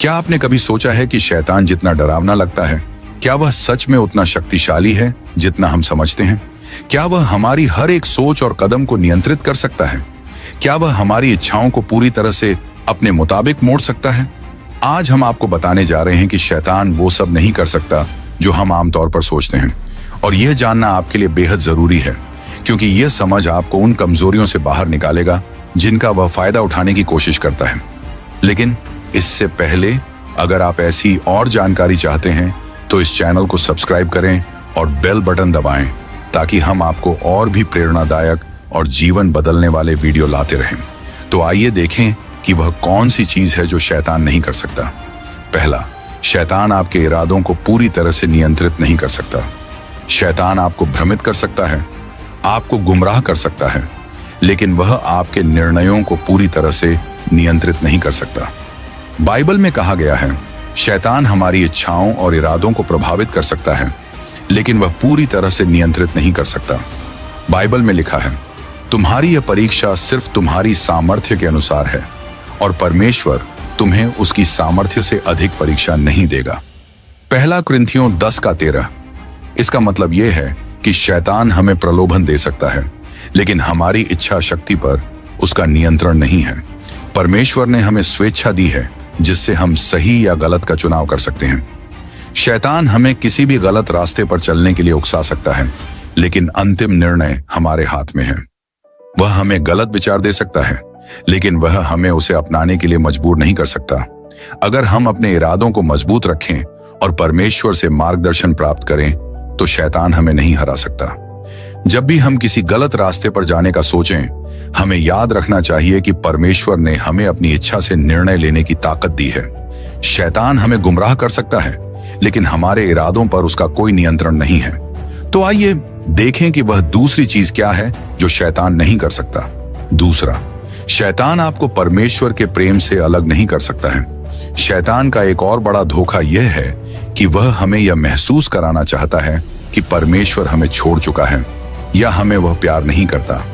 क्या आपने कभी सोचा है कि शैतान जितना डरावना लगता है, क्या वह सच में उतना शक्तिशाली है जितना हम समझते हैं? क्या वह हमारी हर एक सोच और कदम को नियंत्रित कर सकता है? क्या वह हमारी इच्छाओं को पूरी तरह से अपने मुताबिक मोड़ सकता है? आज हम आपको बताने जा रहे हैं कि शैतान वो सब नहीं कर सकता जो हम आमतौर पर सोचते हैं, और यह जानना आपके लिए बेहद जरूरी है, क्योंकि यह समझ आपको उन कमजोरियों से बाहर निकालेगा जिनका वह फायदा उठाने की कोशिश करता है। लेकिन इससे पहले, अगर आप ऐसी और जानकारी चाहते हैं तो इस चैनल को सब्सक्राइब करें और बेल बटन दबाएं, ताकि हम आपको और भी प्रेरणादायक और जीवन बदलने वाले वीडियो लाते रहें। तो आइए देखें कि वह कौन सी चीज है जो शैतान नहीं कर सकता। पहला, शैतान आपके इरादों को पूरी तरह से नियंत्रित नहीं कर सकता। शैतान आपको भ्रमित कर सकता है, आपको गुमराह कर सकता है, लेकिन वह आपके निर्णयों को पूरी तरह से नियंत्रित नहीं कर सकता। बाइबल में कहा गया है, शैतान हमारी इच्छाओं और इरादों को प्रभावित कर सकता है, लेकिन वह पूरी तरह से नियंत्रित नहीं कर सकता। बाइबल में लिखा है, तुम्हारी यह परीक्षा सिर्फ तुम्हारी सामर्थ्य के अनुसार है, और परमेश्वर तुम्हें उसकी सामर्थ्य से अधिक परीक्षा नहीं देगा। पहला कुरिन्थियों 10:13। इसका मतलब यह है कि शैतान हमें प्रलोभन दे सकता है, लेकिन हमारी इच्छा शक्ति पर उसका नियंत्रण नहीं है। परमेश्वर ने हमें स्वेच्छा दी है जिससे हम सही या गलत का चुनाव कर सकते हैं। शैतान हमें किसी भी गलत रास्ते पर चलने के लिए उकसा सकता है, लेकिन अंतिम निर्णय हमारे हाथ में है। वह हमें गलत विचार दे सकता है, लेकिन वह हमें उसे अपनाने के लिए मजबूर नहीं कर सकता। अगर हम अपने इरादों को मजबूत रखें और परमेश्वर से मार्गदर्शन प्राप्त करें, तो शैतान हमें नहीं हरा सकता। जब भी हम किसी गलत रास्ते पर जाने का सोचें, हमें याद रखना चाहिए कि परमेश्वर ने हमें अपनी इच्छा से निर्णय लेने की ताकत दी है। शैतान हमें गुमराह कर सकता है, लेकिन हमारे इरादों पर उसका कोई नियंत्रण नहीं है। तो आइए देखें कि वह दूसरी चीज क्या है जो शैतान नहीं कर सकता। दूसरा, शैतान आपको परमेश्वर के प्रेम से अलग नहीं कर सकता है। शैतान का एक और बड़ा धोखा यह है कि वह हमें यह महसूस कराना चाहता है कि परमेश्वर हमें छोड़ चुका है या हमें वह प्यार नहीं करता।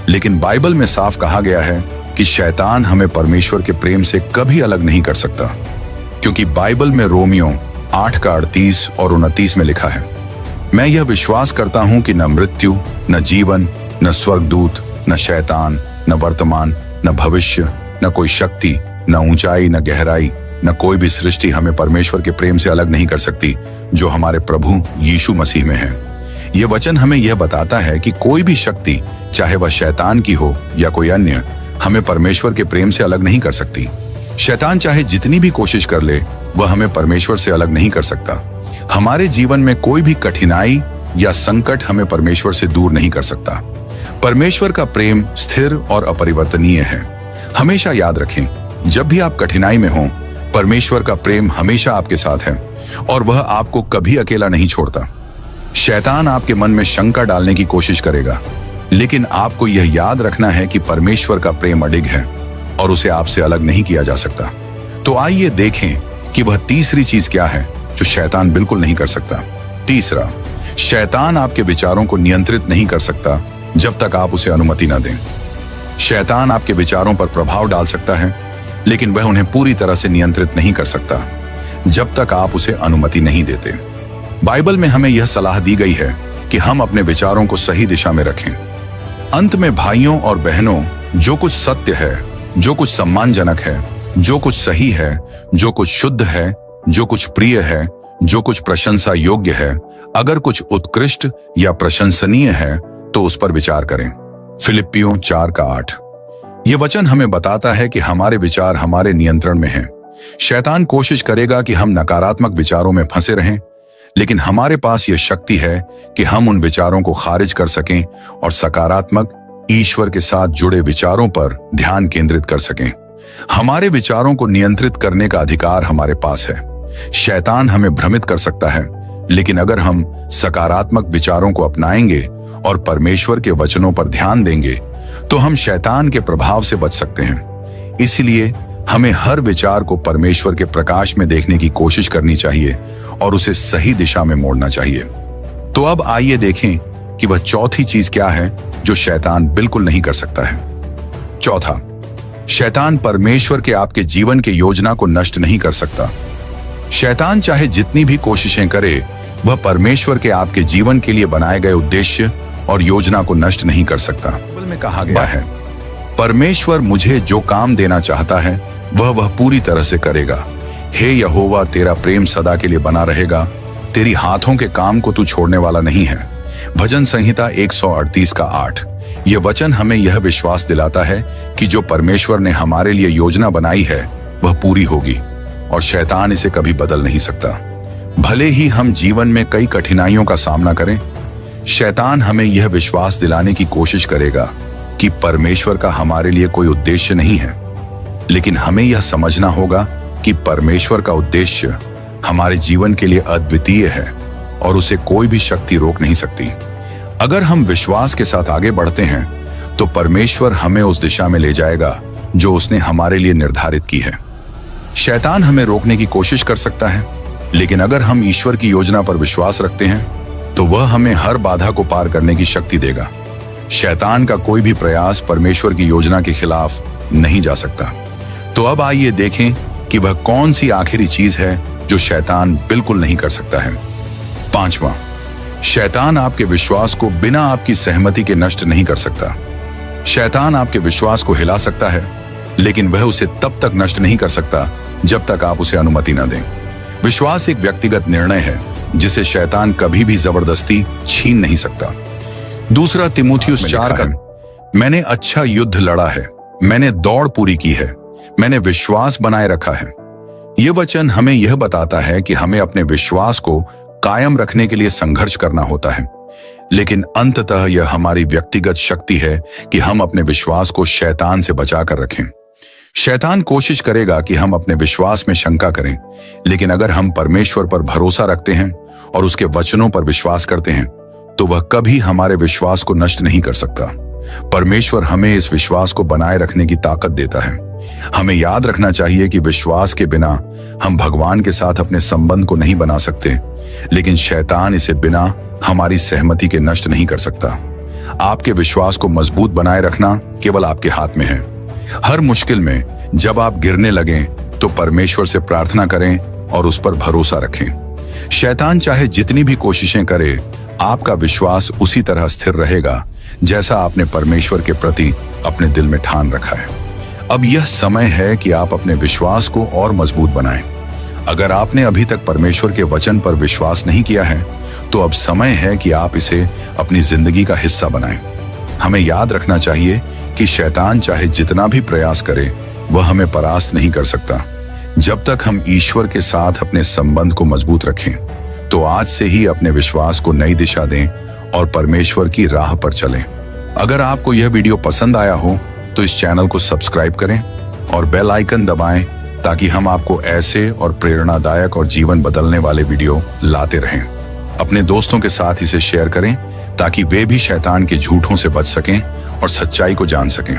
लेकिन बाइबल में साफ कहा गया है कि शैतान हमें परमेश्वर के प्रेम से कभी अलग नहीं कर सकता, क्योंकि बाइबल में रोमियो 8:38 और 29 में लिखा है, मैं यह विश्वास करता हूं कि न मृत्यु, न जीवन, न स्वर्गदूत, न शैतान, न वर्तमान, न भविष्य, न कोई शक्ति, न ऊंचाई, न गहराई, न कोई भी सृष्टि हमें परमेश्वर के प्रेम से अलग नहीं कर सकती जो हमारे प्रभु यीशु मसीह में है। यह वचन हमें यह बताता है कि कोई भी शक्ति, चाहे वह शैतान की हो या कोई अन्य, हमें परमेश्वर के प्रेम से अलग नहीं कर सकती। शैतान चाहे जितनी भी कोशिश कर ले, वह हमें परमेश्वर से अलग नहीं कर सकता। हमारे जीवन में कोई भी कठिनाई या संकट हमें परमेश्वर से दूर नहीं कर सकता। परमेश्वर का प्रेम स्थिर और अपरिवर्तनीय है। हमेशा याद रखें, जब भी आप कठिनाई में हों, परमेश्वर का प्रेम हमेशा आपके साथ है और वह आपको कभी अकेला नहीं छोड़ता। शैतान आपके मन में शंका डालने की कोशिश करेगा, लेकिन आपको यह याद रखना है कि परमेश्वर का प्रेम अडिग है और उसे आपसे अलग नहीं किया जा सकता। तो आइए देखें कि वह तीसरी चीज क्या है जो शैतान बिल्कुल नहीं कर सकता। तीसरा, शैतान आपके विचारों को नियंत्रित नहीं कर सकता जब तक आप उसे अनुमति न दें। शैतान आपके विचारों पर प्रभाव डाल सकता है, लेकिन वह उन्हें पूरी तरह से नियंत्रित नहीं कर सकता जब तक आप उसे अनुमति नहीं देते। बाइबल में हमें यह सलाह दी गई है कि हम अपने विचारों को सही दिशा में रखें। अंत में भाइयों और बहनों, जो कुछ सत्य है, जो कुछ सम्मानजनक है, जो कुछ सही है, जो कुछ शुद्ध है, जो कुछ प्रिय है, जो कुछ प्रशंसा योग्य है, अगर कुछ उत्कृष्ट या प्रशंसनीय है, तो उस पर विचार करें। फिलिप्पियों 4:8। यह वचन हमें बताता है कि हमारे विचार हमारे नियंत्रण में हैं। शैतान कोशिश करेगा कि हम नकारात्मक विचारों में फंसे रहें, लेकिन हमारे पास यह शक्ति है कि हम उन विचारों को खारिज कर सकें और सकारात्मक, ईश्वर के साथ जुड़े विचारों पर ध्यान केंद्रित कर सकें। हमारे विचारों को नियंत्रित करने का अधिकार हमारे पास है। शैतान हमें भ्रमित कर सकता है, लेकिन अगर हम सकारात्मक विचारों को अपनाएंगे और परमेश्वर के वचनों पर ध्यान देंगे, तो हम शैतान के प्रभाव से बच सकते हैं। इसलिए हमें हर विचार को परमेश्वर के प्रकाश में देखने की कोशिश करनी चाहिए और उसे सही दिशा में मोड़ना चाहिए। तो अब आइए देखें कि वह चौथी चीज क्या है जो शैतान बिल्कुल नहीं कर सकता है। चौथा, शैतान परमेश्वर के आपके जीवन के योजना को नष्ट नहीं कर सकता। शैतान चाहे जितनी भी कोशिशें करे, वह परमेश्वर के आपके जीवन के लिए बनाए गए उद्देश्य और योजना को नष्ट नहीं कर सकता। बाइबल में कहा गया है, परमेश्वर मुझे जो काम देना चाहता है वह पूरी तरह से करेगा। हे यहोवा, तेरा प्रेम सदा के लिए बना रहेगा, तेरी हाथों के काम को तू छोड़ने वाला नहीं है। भजन संहिता 138 का 8। यह वचन हमें यह विश्वास दिलाता है कि जो परमेश्वर ने हमारे लिए योजना बनाई है वह पूरी होगी और शैतान इसे कभी बदल नहीं सकता। भले ही हम जीवन में कई कठिनाइयों का सामना करें, शैतान हमें यह विश्वास दिलाने की कोशिश करेगा कि परमेश्वर का हमारे लिए कोई उद्देश्य नहीं है। लेकिन हमें यह समझना होगा कि परमेश्वर का उद्देश्य हमारे जीवन के लिए अद्वितीय है और उसे कोई भी शक्ति रोक नहीं सकती। अगर हम विश्वास के साथ आगे बढ़ते हैं तो परमेश्वर हमें उस दिशा में ले जाएगा जो उसने हमारे लिए निर्धारित की है। शैतान हमें रोकने की कोशिश कर सकता है, लेकिन अगर हम ईश्वर की योजना पर विश्वास रखते हैं तो वह हमें हर बाधा को पार करने की शक्ति देगा। शैतान का कोई भी प्रयास परमेश्वर की योजना के खिलाफ नहीं जा सकता। तो अब आइए देखें कि वह कौन सी आखिरी चीज है जो शैतान बिल्कुल नहीं कर सकता है। 5वां, शैतान आपके विश्वास को बिना आपकी सहमति के नष्ट नहीं कर सकता। शैतान आपके विश्वास को हिला सकता है, लेकिन वह उसे तब तक नष्ट नहीं कर सकता जब तक आप उसे अनुमति न दें। विश्वास एक व्यक्तिगत निर्णय है जिसे शैतान कभी भी जबरदस्ती छीन नहीं सकता। दूसरा तीमुथियुस 4 का, मैंने अच्छा युद्ध लड़ा है, मैंने दौड़ पूरी की है, मैंने विश्वास बनाए रखा है। यह वचन हमें यह बताता है कि हमें अपने विश्वास को कायम रखने के लिए संघर्ष करना होता है, लेकिन अंततः यह हमारी व्यक्तिगत शक्ति है कि हम अपने विश्वास को शैतान से बचा कर रखें। शैतान कोशिश करेगा कि हम अपने विश्वास में शंका करें, लेकिन अगर हम परमेश्वर पर भरोसा रखते हैं और उसके वचनों पर विश्वास करते हैं तो वह कभी हमारे विश्वास को नष्ट नहीं कर सकता। परमेश्वर हमें इस विश्वास को बनाए रखने की ताकत देता है। हमें याद रखना चाहिए कि विश्वास के बिना हम भगवान के साथ अपने संबंध को नहीं बना सकते, लेकिन शैतान इसे बिना हमारी सहमति के नष्ट नहीं कर सकता। आपके विश्वास को मजबूत बनाए रखना केवल आपके हाथ में है। हर मुश्किल में जब आप गिरने लगें तो परमेश्वर से प्रार्थना करें और उस पर भरोसा रखें। शैतान चाहे जितनी भी कोशिशें करे, आपका विश्वास उसी तरह स्थिर रहेगा जैसा आपने परमेश्वर के प्रति अपने दिल में ठान रखा है। अब यह समय है कि आप अपने विश्वास को और मजबूत बनाएं। अगर आपने अभी तक परमेश्वर के वचन पर विश्वास नहीं किया है तो अब समय है कि आप इसे अपनी जिंदगी का हिस्सा बनाएं। हमें याद रखना चाहिए कि शैतान चाहे जितना भी प्रयास करे, वह हमें परास्त नहीं कर सकता जब तक हम ईश्वर के साथ अपने संबंध को मजबूत रखें। तो आज से ही अपने विश्वास को नई दिशा दें और परमेश्वर की राह पर चलें। अगर आपको यह वीडियो पसंद आया हो तो इस चैनल को सब्सक्राइब करें और बेल आइकन दबाएं ताकि हम आपको ऐसे और प्रेरणादायक और जीवन बदलने वाले वीडियो लाते रहें। अपने दोस्तों के साथ इसे शेयर करें ताकि वे भी शैतान के झूठों से बच सकें और सच्चाई को जान सकें।